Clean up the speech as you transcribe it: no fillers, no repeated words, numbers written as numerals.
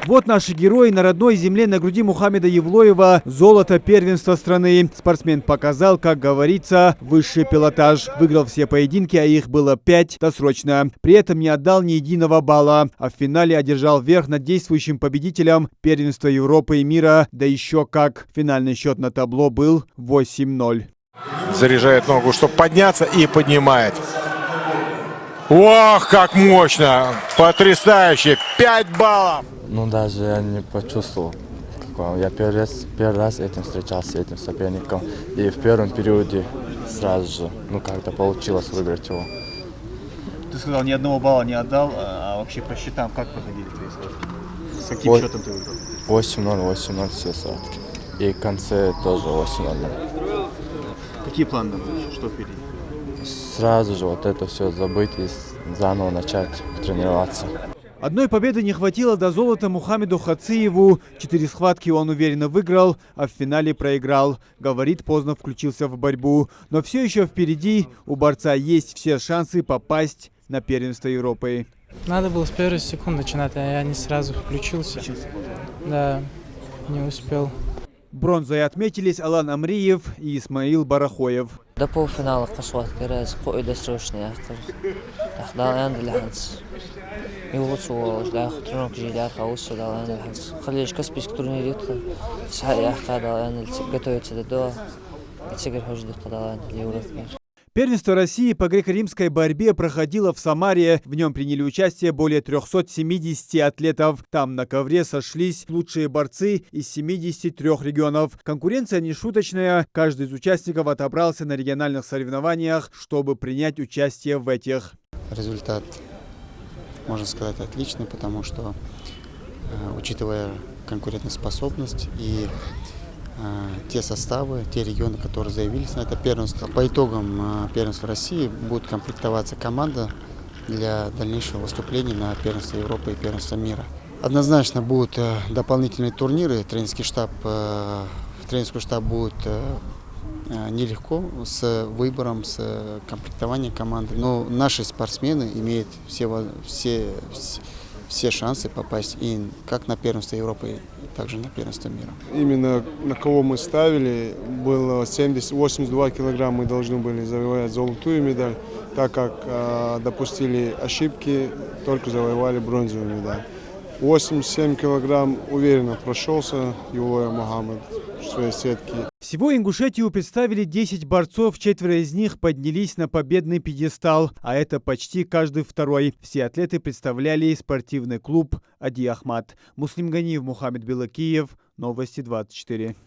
Вот наши герои на родной земле, на груди Мухаммеда Евлоева. Золото первенства страны. Спортсмен показал, как говорится, высший пилотаж. Выиграл все поединки, а их было 5 досрочно. При этом не отдал ни единого балла. А в финале одержал верх над действующим победителем первенства Европы и мира. Да еще как. Финальный счет на табло был 8-0. Заряжает ногу, чтобы подняться, и поднимает. Ох, как мощно! Потрясающе! 5 баллов! Ну, даже я не почувствовал. Я первый раз встречался с этим соперником. И в первом периоде сразу же, как-то получилось выиграть его. Ты сказал, ни одного балла не отдал, а вообще по счетам как проходили твои схватки? С каким счетом ты выиграл? 8-0, 8-0 все схватки. И в конце тоже 8-0. Какие планы на будущее? Что впереди? Сразу же вот это все забыть и заново начать тренироваться. Одной победы не хватило до золота Мухаммеду Хациеву. 4 схватки он уверенно выиграл, а в финале проиграл. Говорит, поздно включился в борьбу. Но все еще впереди у борца есть все шансы попасть на первенство Европы. Надо было с первой секунды начинать, а я не сразу включился. Да, не успел. Бронзой отметились Алан Амриев и Исмаил Барахоев. До полуфинала қосуат керез, қой досрочный автор. Тахдал энди лаханс. Илгуцу лах тренок жиляр хаусу дал энди лаханс. Халиш каспийский турнир ютха. Сахай ахта дал энди готовится до. Цигар хождет дал энди Европе. Первенство России по греко-римской борьбе проходило в Самаре. В нем приняли участие более 370 атлетов. Там на ковре сошлись лучшие борцы из 73 регионов. Конкуренция нешуточная. Каждый из участников отобрался на региональных соревнованиях, чтобы принять участие в этих. Результат, можно сказать, отличный, потому что, учитывая конкурентоспособность и те составы, те регионы, которые заявились на это первенство. По итогам первенства России будет комплектоваться команда для дальнейшего выступления на первенство Европы и первенство мира. Однозначно будут дополнительные турниры. Тренерский штаб будет нелегко с выбором, с комплектованием команды. Но наши спортсмены имеют все шансы попасть и как на первенство Европы, также на первенство мира. Именно на кого мы ставили, было 82 килограмма, мы должны были завоевать золотую медаль, так как допустили ошибки, только завоевали бронзовую медаль. 87 килограмм уверенно прошелся Евлоев Мухаммед в своей сетке. Всего Ингушетию представили 10 борцов, 4 из них поднялись на победный пьедестал, а это почти каждый второй. Все атлеты представляли спортивный клуб «Ади Ахмат». Муслим Ганиев, Мухаммед Белакиев, Новости 24.